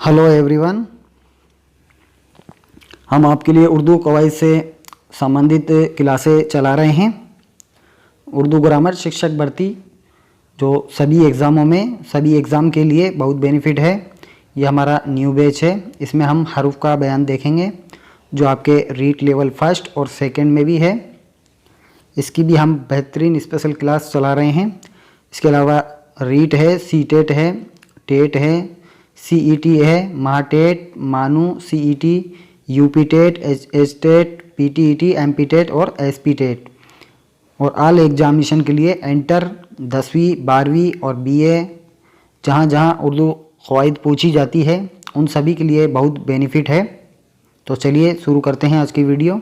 Hello everyone, हम आपके लिए उर्दू कवायद से संबंधित क्लासें चला रहे हैं। उर्दू ग्रामर शिक्षक भर्ती जो सभी एग्ज़ाम के लिए बहुत बेनिफिट है। ये हमारा न्यू बैच है। इसमें हम हरूफ का बयान देखेंगे जो आपके रीट लेवल फर्स्ट और सेकंड में भी है। इसकी भी हम बेहतरीन स्पेशल क्लास चला रहे हैं। इसके अलावा रीट है, सीटेट है, टेट है, सीईटी है, महाटेट, मानू, CET, UP TET, H TET, PTET, MP TET और एसपी टेट। और ऑल एग्जामिनेशन के लिए एंटर 10वीं 12वीं और बीए जहाँ जहाँ उर्दू क़वाइद पूछी जाती है उन सभी के लिए बहुत बेनिफिट है। तो चलिए शुरू करते हैं आज की वीडियो।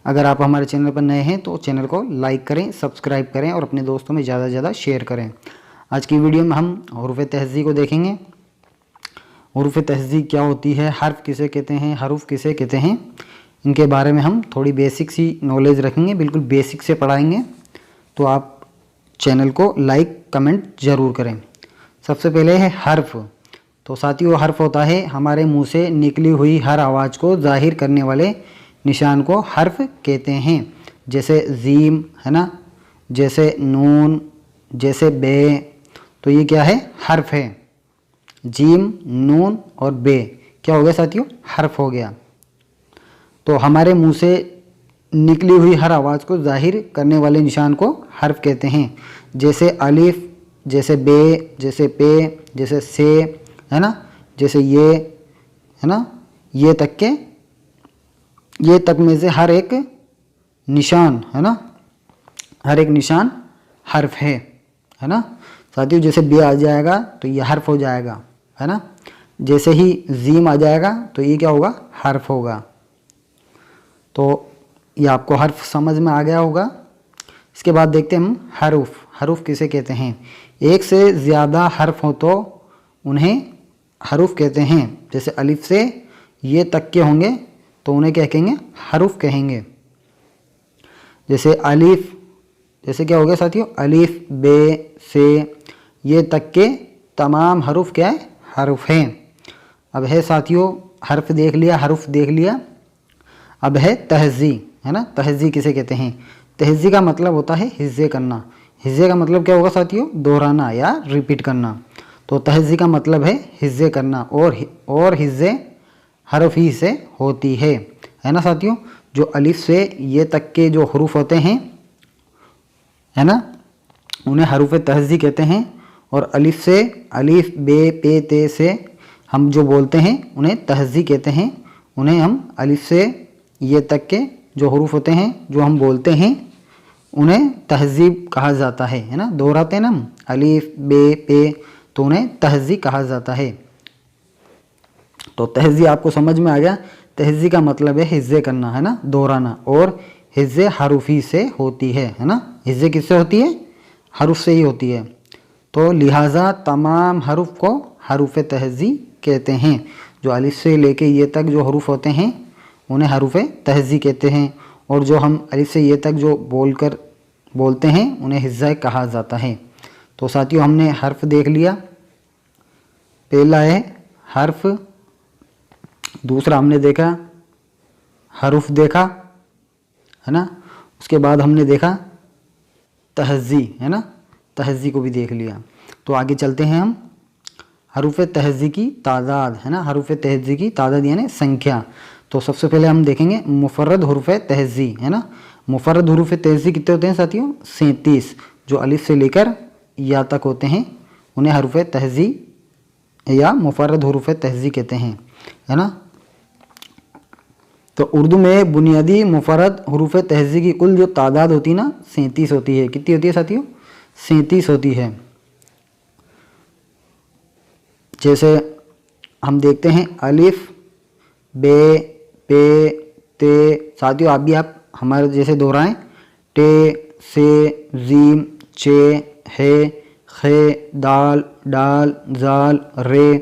अगर आप हमारे चैनल पर नए हैं तो चैनल को लाइक करें, सब्सक्राइब करें और अपने दोस्तों में ज़्यादा से ज़्यादा शेयर करें। आज की वीडियो में हम हरूफ तहज़ी को देखेंगे। हरूफ तहज़ी क्या होती है, हर्फ किसे कहते हैं, हरूफ किसे कहते हैं, इनके बारे में हम थोड़ी बेसिक सी नॉलेज रखेंगे, बिल्कुल बेसिक से पढ़ाएंगे। तो आप चैनल को लाइक कमेंट ज़रूर करें। सबसे पहले है हर्फ। तो साथियों, हर्फ होता है हमारे मुंह से निकली हुई हर आवाज़ को जाहिर करने वाले निशान को हर्फ कहते हैं। जैसे जीम है ना, जैसे नून, जैसे बे। तो ये क्या है, हर्फ है। जीम, नून और बे क्या हो गया साथियों, हर्फ हो गया। तो हमारे मुंह से निकली हुई हर आवाज़ को जाहिर करने वाले निशान को हर्फ कहते हैं। जैसे अलिफ, जैसे बे, जैसे पे, जैसे से है ना, जैसे ये है ना, ये तक में से हर एक निशान है ना, हर एक निशान हर्फ है ना साथियों। जैसे बे आ जाएगा तो ये हर्फ हो जाएगा है ना। जैसे ही जीम आ जाएगा तो ये क्या होगा, हर्फ होगा। तो ये आपको हर्फ समझ में आ गया होगा। इसके बाद देखते हैं हम हरूफ। हरूफ किसे कहते हैं, एक से ज़्यादा हर्फ हो तो उन्हें हरूफ कहते हैं। जैसे अलिफ से ये तक के होंगे तो उन्हें क्या कहेंगे, हरूफ कहेंगे। जैसे अलिफ, जैसे क्या हो गया साथियों, अलिफ, बे, से, ये तक के तमाम हरूफ क्या है, हरूफ हैं। अब है साथियों, हर्फ देख लिया, हरूफ देख लिया। अब है तहज़ी है ना। तहज़ी किसे कहते हैं, तहज़ी का मतलब होता है हिज्जे करना। हिज्जे का मतलब क्या होगा साथियों, दोहराना या रिपीट करना। तो तहज़ी का मतलब है हिज्जे करना और हिज्जे हर्फ ही से होती है ना साथियों। जो अलिफ से ये तक के जो हरूफ होते हैं है ना, उन्हें हरूफ तहज़ी कहते हैं। और अलिफ से, अलिफ, बे, पे, ते से हम जो बोलते हैं उन्हें तहज़ी कहते हैं। उन्हें हम अलिफ से ये तक के जो हरूफ होते हैं जो हम बोलते हैं उन्हें तहज़ीब कहा जाता है ना। दोहराते हैं ना हम, अलिफ, बे, पे, तो उन्हें तहज़ी कहा जाता है। तो तहज़ी आपको समझ में आ गया। तहज़ी का मतलब है हिज्जे करना है ना, दोहराना। और हिज्जे हरूफी से होती है ना। हिज्जे किससे होती है, हरूफ से ही होती है। तो लिहाजा तमाम हरूफ को हरूफ तहज़ी कहते हैं। जो अलिफ से लेके ये तक जो हरूफ होते हैं उन्हें हरूफ तहज़ी कहते हैं। और जो हम अलिफ से ये तक जो बोलते हैं उन्हें हिज्जा कहा जाता है। तो साथियों, हमने हर्फ देख लिया। पहला है हर्फ, दूसरा हमने देखा हरूफ देखा है ना। उसके बाद हमने देखा तहज़ी है ना, तहज़ी को भी देख लिया। तो आगे चलते हैं हम हरूफ तहज़ी की तादाद है ना। हरूफ तहज़ी की तादाद यानी संख्या। तो सबसे पहले हम देखेंगे मुफर्रद हरूफ तहज़ी है ना। मुफर्रद हरूफ तहज़ी कितने होते हैं साथियों, 37। जो अलिफ से लेकर या तक होते हैं उन्हें हरूफ तहज़ी या मुफर्रद हरूफ तहज़ी कहते हैं है ना। तो उर्दू में बुनियादी मुफर्रद हरूफ तहज़ी की कुल जो तादाद होती है ना, 37 होती है। कितनी होती है साथियों, 37 होती है। जैसे हम देखते हैं अलिफ, बे, पे, ते। साथियों आप हमारे जैसे दोहराएं, टे, से, जीम, चे, है, खे, दाल, डाल, जाल, रे,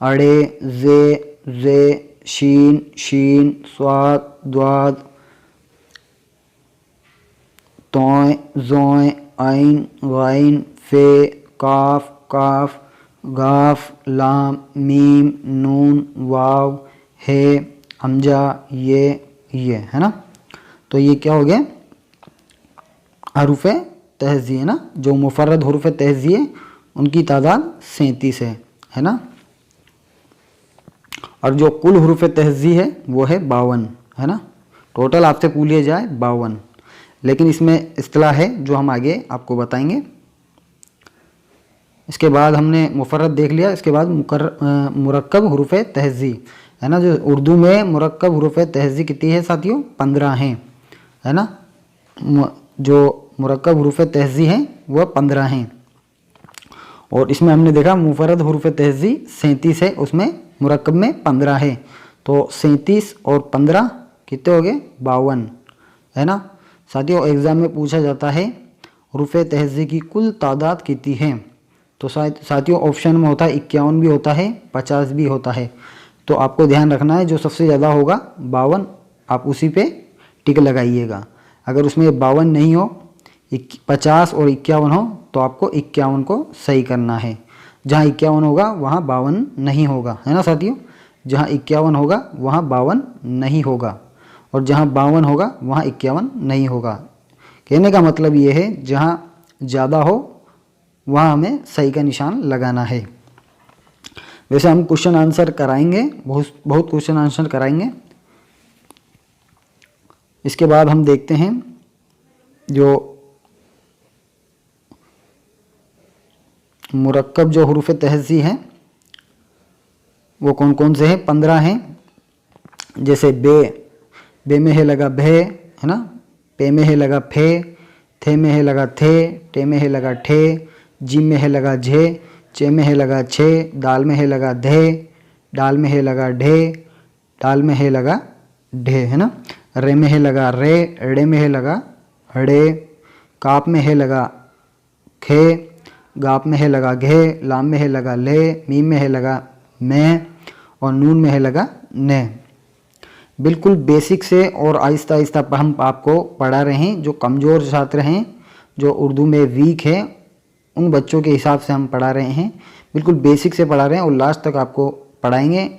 अड़े, जे, शीन, शीन, स्वाद, द्वाद, तोय, जोय, आइन, वाइन, फे, काफ, काफ, गाफ, लाम, मीम, नून, वाव, हे, हमजा, ये है ना। तो ये क्या हो गया, हरूफ तहज़ी है ना। जो मुफर्रद हरूफ तहज़ी है उनकी तादाद 37 है ना। और जो कुल हरूफ तहज़ी है वो है 52 है ना। टोटल आपसे पूछ लिया जाए 52, लेकिन इसमें इस्तिलाह है जो हम आगे आपको बताएंगे। इसके बाद हमने मुफर्रद देख लिया, इसके बाद मुरक्कब हरूफ तहज़ी है ना। जो उर्दू में मुरक्कब हरूफ तहज़ी कितनी है साथियों, 15 हैं है ना। जो मुरक्कब हरूफ तहज़ी हैं वह 15 हैं। और इसमें हमने देखा मुफर्रद हरूफ तहज़ी 37 है, उसमें मुरक्कब में 15 है। तो 37 और 15 कितने हो गए, 52 है ना। साथियों एग्ज़ाम में पूछा जाता है हरूफ तहज़ी की कुल तादाद कितनी है। तो साथियों ऑप्शन में होता है 51 भी होता है, 50 भी होता है। तो आपको ध्यान रखना है जो सबसे ज़्यादा होगा 52, आप उसी पे टिक लगाइएगा। अगर उसमें 52 नहीं हो, 50 और 51 हो, तो आपको 51 को सही करना है। जहाँ 51 होगा वहाँ 52 नहीं होगा है ना साथियों। जहाँ 51 होगा वहाँ 52 नहीं होगा, और जहाँ 52 होगा वहाँ 51 नहीं होगा। कहने का मतलब ये है जहाँ ज़्यादा हो वहाँ हमें सही का निशान लगाना है। वैसे हम क्वेश्चन आंसर कराएंगे, बहुत क्वेश्चन आंसर कराएंगे। इसके बाद हम देखते हैं जो मुरक्कब जो हरूफ तहज़ी हैं वो कौन कौन से हैं, 15 हैं। जैसे बे में है लगा भे है ना, पे में है लगा फे, थे में है लगा थे, टे में है लगा ठे, जिम में है लगा झे, चे में है लगा छे, दाल में है लगा धे, डाल में है लगा ढे, डाल में है लगा ढे है ना। रे में है लगा रे, ड़े में है लगा ड़े, काप में है लगा खे, गाप में है लगा घे, लाम में है लगा ले, मीम में है लगा मैं, और नून में है लगा ने। बिल्कुल बेसिक से और आहिस्ता आहिस्ता हम आपको पढ़ा रहे हैं। जो कमज़ोर छात्र हैं, जो उर्दू में वीक है, उन बच्चों के हिसाब से हम पढ़ा रहे हैं। बिल्कुल बेसिक से पढ़ा रहे हैं और लास्ट तक आपको पढ़ाएंगे।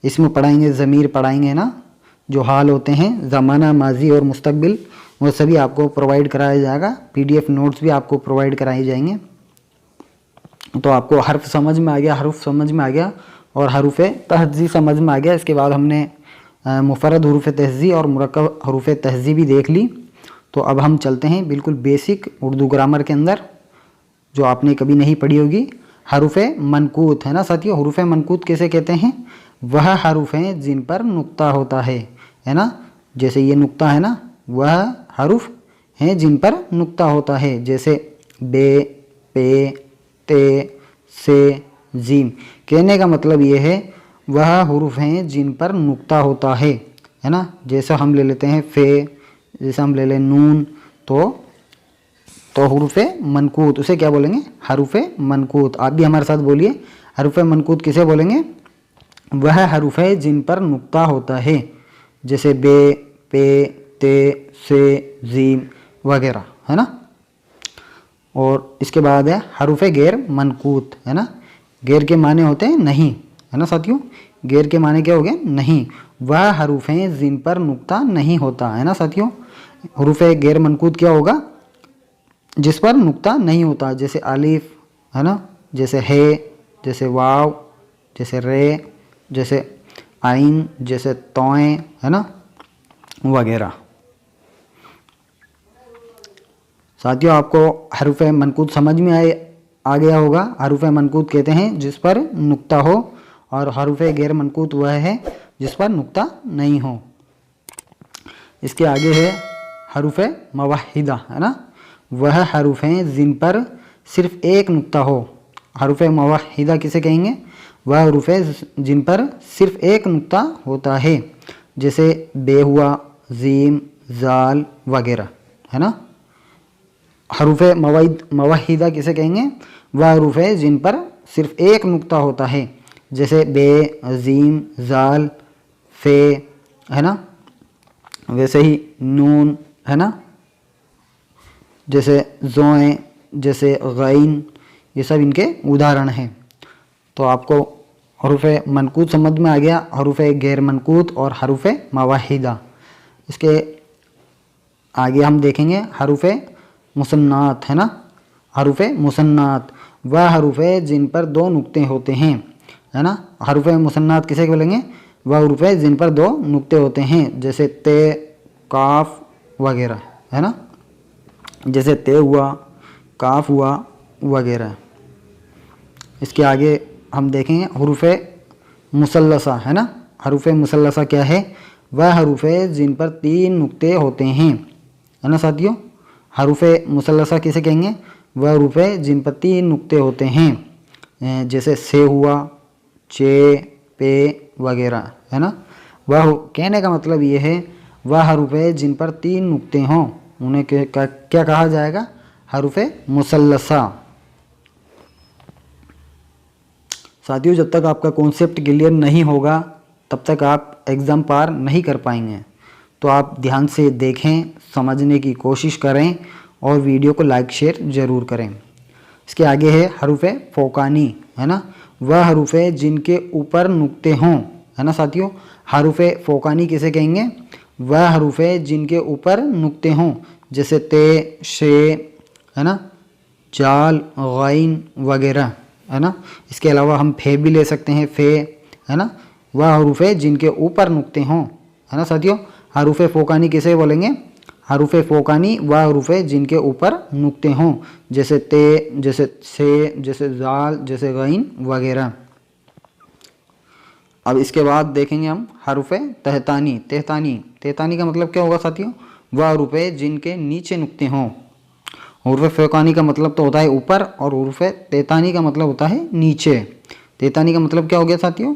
इसमें पढ़ाएंगे ज़मीर पढ़ाएंगे ना, जो हाल होते हैं ज़माना, माजी और मुस्तकबिल, वो सभी आपको प्रोवाइड कराया जाएगा। PDF नोट्स भी आपको प्रोवाइड कराए जाएंगे। तो आपको हर्फ समझ में आ गया, हरूफ समझ में आ गया और हरूफ तहज़ी समझ में आ गया। इसके बाद हमने मुफर्रद हरूफ तहज़ी और मुरक्कब हरूफ तहज़ी भी देख ली। तो अब हम चलते हैं बिल्कुल बेसिक उर्दू ग्रामर के अंदर, जो आपने कभी नहीं पढ़ी होगी। हरूफ मनकूत है ना साथियों। हरूफ मनकूत कैसे कहते हैं, वह हरूफ हैं जिन पर नुक्ता होता है ना। जैसे ये नुक्ता है ना, वह हरूफ हैं जिन पर नुक्ता होता है। जैसे बे, पे, ते, से, जीम। कहने का मतलब ये है वह हरूफ हैं जिन पर नुक्ता होता है ना। जैसे हम ले लेते हैं फे, जैसे हम ले लें नून, तो हरूफ मनकूत उसे क्या बोलेंगे, हरूफ मनकूत। आप भी हमारे साथ बोलिए, हरूफ मनकूत किसे बोलेंगे, वह हरूफ है जिन पर नुक्ता होता है। जैसे बे, पे, ते, से, जीम वगैरह है ना। और इसके बाद है हरूफ गैर मनकूत है ना। गैर के माने होते हैं नहीं है ना साथियों। गैर के माने क्या हो गए, नहीं। वह हरूफ हैं जिन पर नुक्ता नहीं होता है ना साथियों। हरूफ गैर मनकूत क्या होगा, जिस पर नुक्ता नहीं होता। जैसे अलिफ है ना, जैसे है, जैसे वाव, जैसे रे, जैसे आइन, जैसे तोएं है ना वगैरह। साथियों आपको हरूफ मनकूत समझ में आ गया होगा। हरूफ मनकूत कहते हैं जिस पर नुक्ता हो, और हरूफ गैर मनकूत वह है जिस पर नुक्ता नहीं हो। इसके आगे है हरूफ मवहिदा है ना। वह हरूफ हैं जिन पर सिर्फ एक नुक्ता हो। हरूफ मवहिदा किसे कहेंगे, वह हरूफ है जिन पर सिर्फ एक नुक्ता होता है। जैसे बे हुआ, जीम, जाल वगैरह है ना। हरूफ मवहिदा किसे कहेंगे, वह हरूफ है जिन पर सिर्फ एक नुक्ता होता है। जैसे बे, जीम, जाल, फे है ना। वैसे ही नून है ना, जैसे जोएं, जैसे गैन, ये सब इनके उदाहरण हैं। तो आपको हरूफ मनकूत समझ में आ गया, हरूफ गैर मनकूत और हरूफ मवाहिदा। इसके आगे हम देखेंगे हरूफ मुसन्नात, है ना। हरूफ मुसन्नात वह हरूफ जिन पर दो नुक्ते होते हैं, है ना। हरूफ मुसन्नात किसे बोलेंगे? वह हरूफ जिन पर दो नुक्ते होते हैं, जैसे ते, काफ वगैरह, है ना। जैसे ते हुआ, काफ हुआ वगैरह। इसके आगे हम देखेंगे हरूफ मुसल्लसा, है ना। हरूफ मुसल्लसा क्या है? वह हरूफ जिन पर तीन नुक्ते होते हैं, है ना साथियों। हरूफ मुसल्लसा किसे कहेंगे? वह हरूफ जिन पर तीन नुक्ते होते हैं, जैसे से हुआ, चे, पे वगैरह, है ना। वह कहने का मतलब ये है वह हरूफ जिन पर तीन नुक्ते हों उन्हें क्या कहा जाएगा? हरूफ मुसल्लसा। साथियों, जब तक आपका कॉन्सेप्ट क्लियर नहीं होगा तब तक आप एग्ज़ाम पार नहीं कर पाएंगे। तो आप ध्यान से देखें, समझने की कोशिश करें और वीडियो को लाइक शेयर ज़रूर करें। इसके आगे है हरूफ फ़ौक़ानी, है ना। वह हरूफ जिनके ऊपर नुक्ते हों, है ना साथियों। हरूफ फ़ौक़ानी किसे कहेंगे? वह हरूफ जिनके ऊपर नुक्ते हों, जैसे ते, शे, है ना, जाल, गैन वगैरह, है ना। इसके अलावा हम फे भी ले सकते हैं, फे, है ना। वह हरूफ जिनके ऊपर नुक्ते हों, है ना साथियों। हरूफ फ़ौक़ानी किसे बोलेंगे? हरूफ फ़ौक़ानी वह हरूफ जिनके ऊपर नुक्ते हों, जैसे ते, जैसे से, जैसे जाल, जैसे गैन वगैरह। अब इसके बाद देखेंगे हम हरूफ तहतानी। तहतानी का मतलब क्या होगा साथियों? वह हरूफ जिनके नीचे नुक्ते हों। हरूफ फ़ौक़ानी का मतलब तो होता है ऊपर और हरूफ तहतानी का मतलब होता है नीचे। तहतानी का मतलब क्या हो गया साथियों?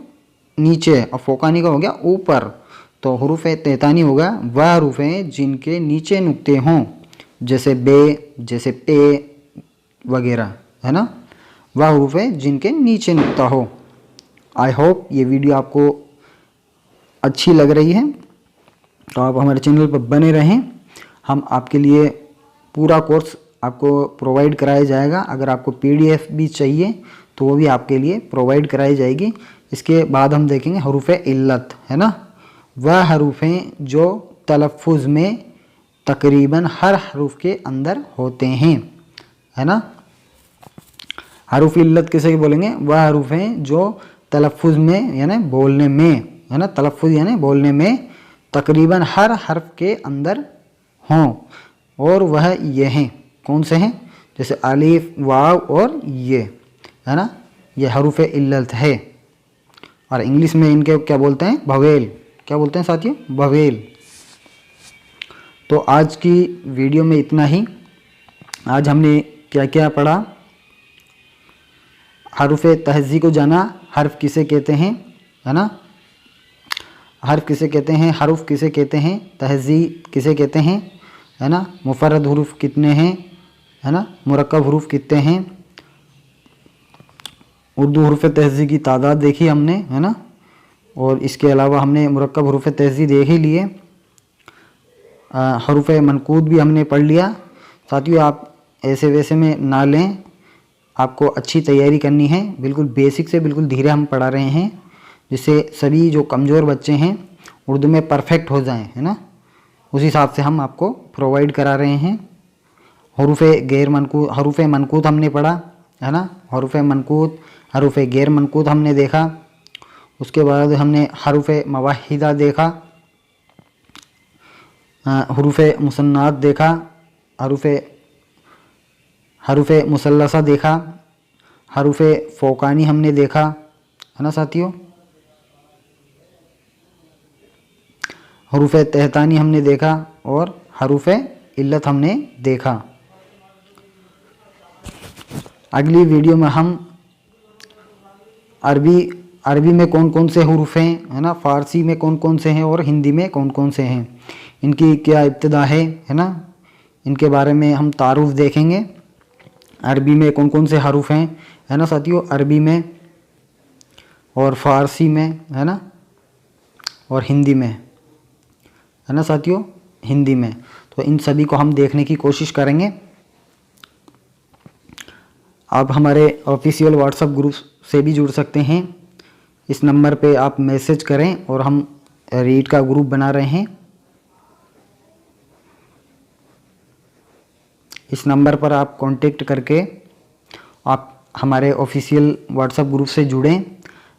नीचे, और फ़ौक़ानी का हो गया ऊपर। तो हरूफ तहतानी होगा वह हरूफ जिनके नीचे नुक्ते हों, जैसे बे, जैसे पे वगैरह, है ना। वह हरूफ जिनके नीचे नुक्ता हो। आई होप ये वीडियो आपको अच्छी लग रही है, तो आप हमारे चैनल पर बने रहें। हम आपके लिए पूरा कोर्स आपको प्रोवाइड कराया जाएगा। अगर आपको PDF भी चाहिए तो वो भी आपके लिए प्रोवाइड कराई जाएगी। इसके बाद हम देखेंगे हरूफ इल्लत, है ना। वह हरूफें जो तलफ़ुज़ में तकरीबन हर हरूफ के अंदर होते हैं, है ना। हरूफ इल्लत किसे बोलेंगे? वह हरूफें जो तलफ़ुज़ में यानी बोलने में, है ना, तलफ़ुज़ यानी बोलने में तकरीबन हर हर्फ के अंदर हों, और वह ये हैं। कौन से हैं? जैसे अलिफ, वाव और ये, है ना। ये हरूफ इल्लत है। और इंग्लिश में इनके क्या बोलते हैं? भवेल। क्या बोलते हैं साथियों? भवेल। तो आज की वीडियो में इतना ही। आज हमने क्या क्या पढ़ा? हरूफ तहज़ी को जाना, हर्फ किसे कहते हैं, है ना। हर्फ किसे कहते हैं, हरूफ किसे कहते हैं, तहज़ी किसे कहते हैं, है ना। मुफ़र्रद हुरूफ कितने हैं, है ना। मुरक्कब हुरूफ कितने हैं। उर्दू हुरूफ तहज़ी की तादाद देखी हमने, है ना। और इसके अलावा हमने मुरक्कब हुरूफ तहज़ी देख ही लिए। हरूफ मनकूत भी हमने पढ़ लिया। साथियों, आप ऐसे वैसे में ना लें, आपको अच्छी तैयारी करनी है। बिल्कुल बेसिक से बिल्कुल धीरे हम पढ़ा रहे हैं, जिससे सभी जो कमज़ोर बच्चे हैं उर्दू में परफेक्ट हो जाएं, है ना। उस हिसाब से हम आपको प्रोवाइड करा रहे हैं। हरूफ गैर मनकूत, हरूफ मनकूत हमने पढ़ा, है ना। हरूफ मनकूत, हरूफ गैर मनकूत हमने देखा। उसके बाद हमने हरूफ मवाहिदा देखा, हरूफ मुसन्नात देखा, हरूफ मुसल्लसा देखा, हरूफ फ़ौक़ानी हमने देखा, है ना साथियों। हरूफ तहतानी हमने देखा और हरूफ इल्लत हमने देखा। अगली वीडियो में हम अरबी में कौन कौन से हुरूफ हैं, है ना, फ़ारसी में कौन कौन से हैं और हिंदी में कौन कौन से हैं, इनकी क्या इब्तिदा है ना, इनके बारे में हम तारुफ़ देखेंगे। अरबी में कौन कौन से हरूफ हैं, है ना साथियों, अरबी में और फ़ारसी में, है ना, और हिंदी में, है ना साथियों, हिंदी में। तो इन सभी को हम देखने की कोशिश करेंगे। आप हमारे ऑफिशियल व्हाट्सएप ग्रुप से भी जुड़ सकते हैं। इस नंबर पे आप मैसेज करें और हम रीड का ग्रुप बना रहे हैं। इस नंबर पर आप कांटेक्ट करके आप हमारे ऑफिशियल व्हाट्सएप ग्रुप से जुड़ें,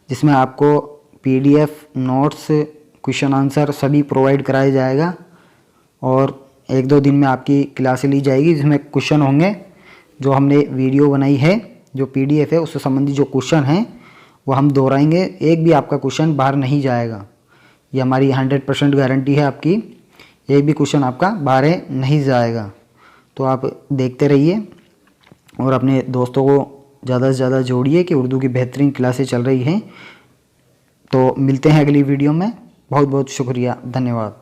जिसमें आपको पीडीएफ, नोट्स, क्वेश्चन आंसर सभी प्रोवाइड कराया जाएगा और 1-2 दिन में आपकी क्लासें ली जाएगी, जिसमें क्वेश्चन होंगे जो हमने वीडियो बनाई है, जो पीडीएफ है उससे संबंधित जो क्वेश्चन हैं वो हम दोहराएंगे। एक भी आपका क्वेश्चन बाहर नहीं जाएगा, ये हमारी 100% गारंटी है आपकी। एक भी क्वेश्चन आपका बाहर नहीं जाएगा। तो आप देखते रहिए और अपने दोस्तों को ज़्यादा से ज़्यादा जोड़िए कि उर्दू की बेहतरीन क्लासें चल रही हैं। तो मिलते हैं अगली वीडियो में। बहुत बहुत शुक्रिया, धन्यवाद।